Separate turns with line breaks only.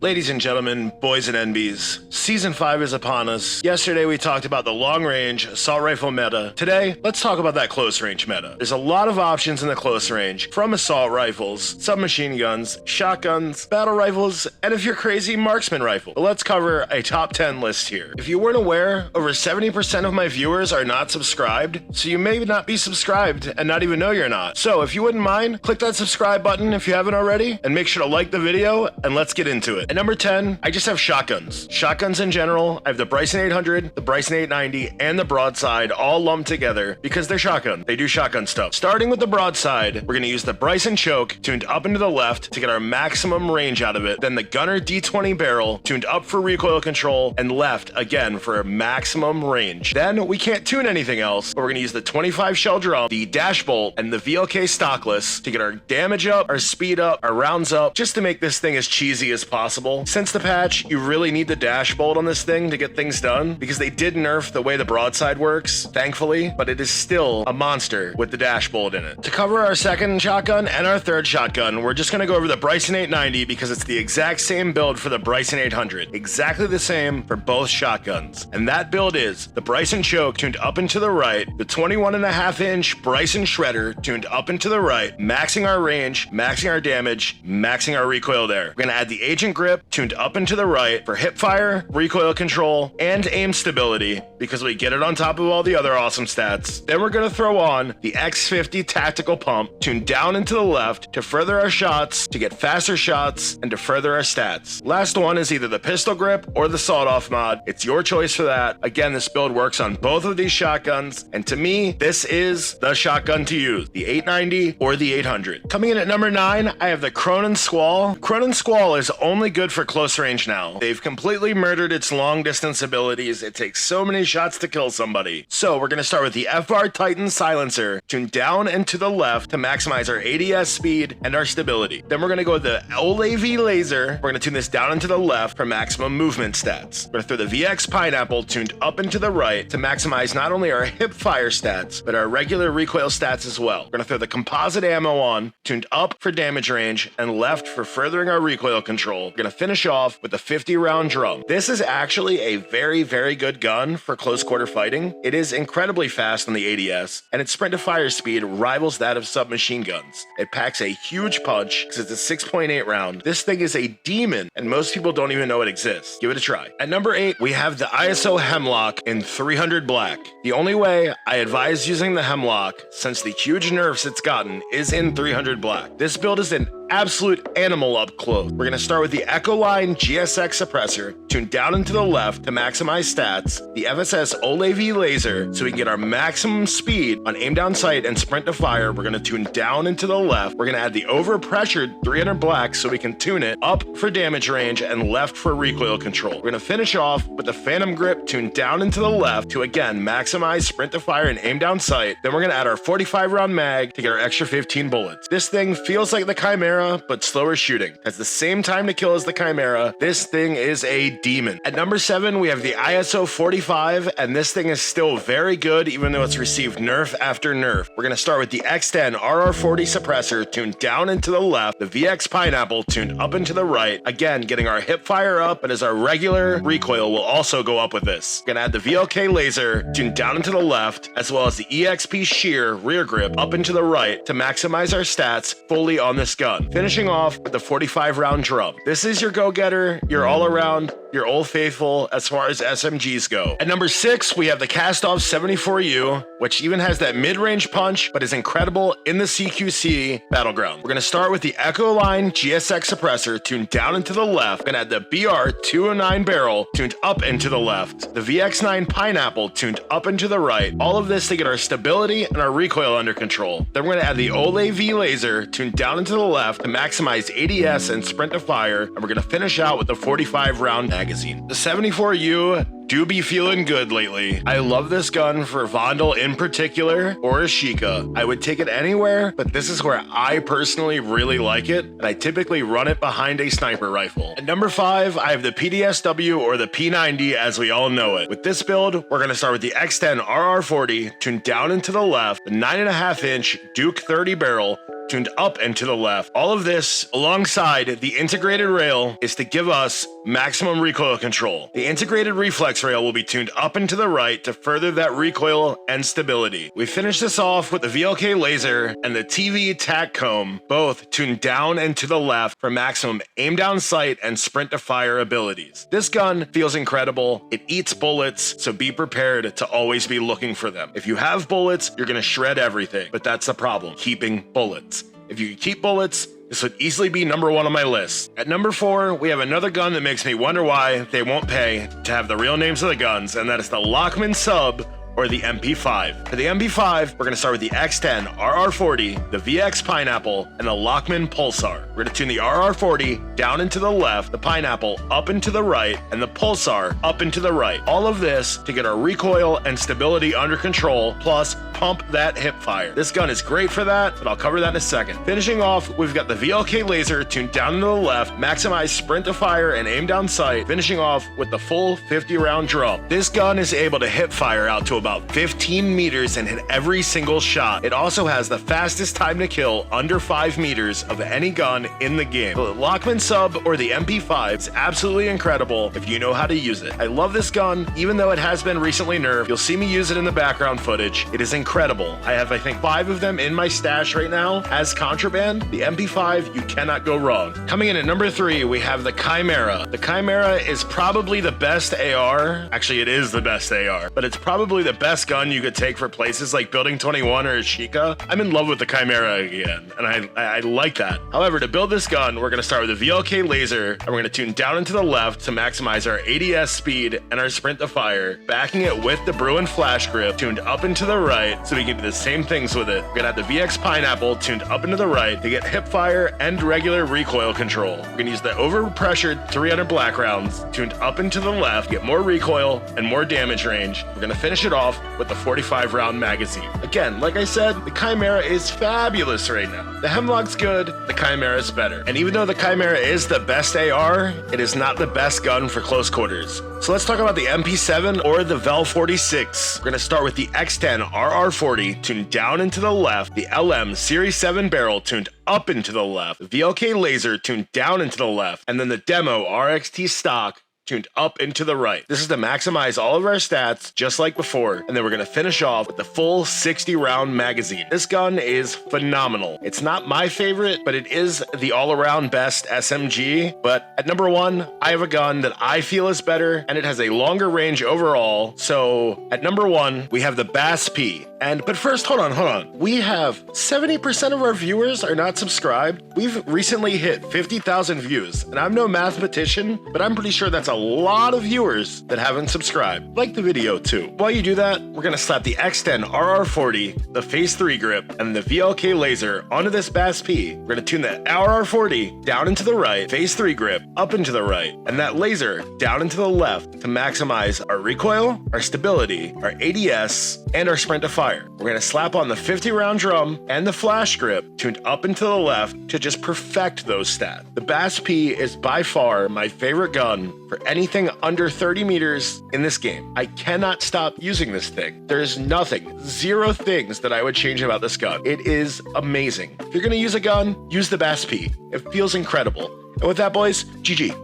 Ladies and gentlemen, boys and NBs, Season 5 is upon us. Yesterday we talked about the long-range assault rifle meta. Today, let's talk about that close-range meta. There's a lot of options in the close range, from assault rifles, submachine guns, shotguns, battle rifles, and if you're crazy, marksman rifle. But let's cover a top 10 list here. If you weren't aware, over 70% of my viewers are not subscribed, so you may not be subscribed and not even know you're not. So if you wouldn't mind, click that subscribe button if you haven't already, and make sure to like the video, and let's get into it. At number 10, I just have shotguns. Shotguns in general, I have the Bryson 800, the Bryson 890, and the broadside all lumped together because they're shotgun. They do shotgun stuff. Starting with the broadside, we're going to use the Bryson choke tuned up into the left to get our maximum range out of it. Then the Gunner D20 barrel tuned up for recoil control and left again for maximum range. Then we can't tune anything else, but we're going to use the 25 shell drum, the dash bolt, and the VLK stockless to get our damage up, our speed up, our rounds up, just to make this thing as cheesy as possible. Since the patch, you really need the dash bolt on this thing to get things done because they did nerf the way the broadside works, thankfully, but it is still a monster with the dash bolt in it. To cover our second shotgun and our third shotgun, we're just going to go over the Bryson 890 because it's the exact same build for the Bryson 800. Exactly the same for both shotguns. And that build is the Bryson choke tuned up and to the right, the 21.5-inch Bryson shredder tuned up and to the right, maxing our range, maxing our damage, maxing our recoil there. We're going to add the Agent grip tuned up and to the right for hip fire, recoil control, and aim stability because we get it on top of all the other awesome stats. Then we're going to throw on the X50 tactical pump tuned down and to the left to further our shots, to get faster shots, and to further our stats. Last one is either the pistol grip or the sawed-off mod. It's your choice for that. Again, this build works on both of these shotguns, and to me, this is the shotgun to use, the 890 or the 800. Coming in at number 9, I have the Cronen Squall. Cronen Squall is only good for close range now. They've completely murdered its long distance abilities. It takes so many shots to kill somebody. So we're going to start with the FR Titan silencer tuned down and to the left to maximize our ADS speed and our stability. Then we're going to go with the OLAV laser. We're going to tune this down and to the left for maximum movement stats. We're going to throw the VX Pineapple tuned up and to the right to maximize not only our hip fire stats, but our regular recoil stats as well. We're going to throw the composite ammo on, tuned up for damage range and left for furthering our recoil control. We're going to finish off with the 50-round drum. This is actually a very, very good gun for close quarter fighting. It is incredibly fast on the ADS, and its sprint to fire speed rivals that of submachine guns. It packs a huge punch because it's a 6.8 round. This thing is a demon, and most people don't even know it exists. Give it a try. At number 8, we have the ISO Hemlock in 300 black. The only way I advise using the Hemlock, since the huge nerfs it's gotten, is in 300 black. This build is an absolute animal up close. We're going to start with the Echoline GSX suppressor tuned down and to the left to maximize stats, the FSS OLAV laser so we can get our maximum speed on aim down sight and sprint to fire. We're going to tune down and to the left. We're going to add the overpressured 300 black so we can tune it up for damage range and left for recoil control. We're going to finish off with the Phantom grip tuned down and to the left to again maximize sprint to fire and aim down sight. Then we're going to add our 45 round mag to get our extra 15 bullets. This thing feels like the Chimera but slower shooting. Has the same time to kill as the Chimera. This thing is a demon. At number 7, we have the ISO 45, and this thing is still very good even though it's received nerf after nerf. We're going to start with the X10 RR40 suppressor tuned down and to the left, the VX Pineapple tuned up and to the right, again getting our hip fire up, but as our regular recoil will also go up with this. We're going to add the VLK laser tuned down and to the left, as well as the EXP shear rear grip up and to the right to maximize our stats fully on this gun. Finishing off with the 45 round drum. This is your go-getter, your all-around, your old faithful as far as SMGs go. At number 6, we have the Cast-Off 74U, which even has that mid-range punch, but is incredible in the CQC battleground. We're going to start with the Echoline GSX suppressor tuned down and to the left. We're going to add the BR209 barrel tuned up and to the left. The VX9 Pineapple tuned up and to the right. All of this to get our stability and our recoil under control. Then we're going to add the OLAV laser tuned down and to the left to maximize ADS and sprint to fire. And we're going to finish out with the 45 round magazine. The 74U do be feeling good lately. I love this gun for Vandal in particular, or Ashika. I would take it anywhere, but this is where I personally really like it, and I typically run it behind a sniper rifle. At number 5, I have the PDSW or the P90 as we all know it. With this build, we're gonna start with the X10 RR40 tuned down and to the left, the 9.5-inch Duke 30 barrel tuned up and to the left. All of this, alongside the integrated rail, is to give us maximum recoil control. The integrated reflex rail will be tuned up and to the right to further that recoil and stability. We finish this off with the VLK laser and the TV tac comb, both tuned down and to the left for maximum aim down sight and sprint to fire abilities. This gun feels incredible. It eats bullets, so be prepared to always be looking for them. If you have bullets, you're gonna shred everything, but that's the problem, keeping bullets. If you keep bullets, this would easily be number 1 on my list. At number 4, we have another gun that makes me wonder why they won't pay to have the real names of the guns, and that is the Lockman Sub, or the MP5. For the MP5, we're gonna start with the X10 RR40, the VX Pineapple, and the Lockman Pulsar. We're gonna tune the RR40 down and to the left, the Pineapple up and to the right, and the Pulsar up and to the right. All of this to get our recoil and stability under control, plus pump that hip fire. This gun is great for that, but I'll cover that in a second. Finishing off, we've got the VLK laser tuned down and to the left, maximize sprint to fire and aim down sight, finishing off with the full 50 round drum. This gun is able to hip fire out to about 15 meters and hit every single shot. It also has the fastest time to kill under 5 meters of any gun in the game. The Lockman Sub, or the MP5, is absolutely incredible if you know how to use it. I love this gun, even though it has been recently nerfed. You'll see me use it in the background footage. It is incredible. I have, I think, 5 of them in my stash right now as contraband. The MP5, you cannot go wrong. Coming in at number 3, we have the Chimera. The Chimera is probably the best AR. Actually, it is the best AR, but it's probably the best gun you could take for places like Building 21 or Ashika. I'm in love with the Chimera again, and I like that. However, to build this gun, we're gonna start with the VLK laser, and we're gonna tune down and to the left to maximize our ADS speed and our sprint to fire, backing it with the Bruin flash grip tuned up and to the right so we can do the same things with it. We're gonna have the VX Pineapple tuned up and to the right to get hip fire and regular recoil control. We're gonna use the overpressured 300 black rounds tuned up and to the left, get more recoil and more damage range. We're gonna finish it off with the 45 round magazine. Again, like I said, the Chimera is fabulous right now. The Hemlock's good, the Chimera is better. And even though the Chimera is the best AR, it is not the best gun for close quarters. So let's talk about the MP7 or the Vel 46. We're gonna start with the X10 RR40 tuned down and to the left, the LM Series 7 barrel tuned up and to the left, the VLK laser tuned down and to the left, and then the Demo RXT stock tuned up and to the right. This is to maximize all of our stats just like before, and then we're gonna finish off with the full 60 round magazine. This gun is phenomenal. It's not my favorite, but it is the all-around best SMG. But at number 1, I have a gun that I feel is better, and it has a longer range overall. So at number 1, we have the Bass P. But first, hold on. We have 70% of our viewers are not subscribed. We've recently hit 50,000 views, and I'm no mathematician, but I'm pretty sure that's a lot of viewers that haven't subscribed. Like the video too. While you do that, we're gonna slap the X10 RR40, the Phase 3 grip, and the VLK laser onto this Bass P. We're gonna tune that RR40 down and to the right, Phase 3 grip up and to the right, and that laser down and to the left to maximize our recoil, our stability, our ADS, and our sprint to fire. We're gonna slap on the 50 round drum and the flash grip tuned up and to the left to just perfect those stats. The Bass P is by far my favorite gun for anything under 30 meters in this game. I cannot stop using this thing. There's nothing, 0 things that I would change about this gun. It is amazing. If you're gonna use a gun, use the Bass P. It feels incredible. And with that, boys, GG.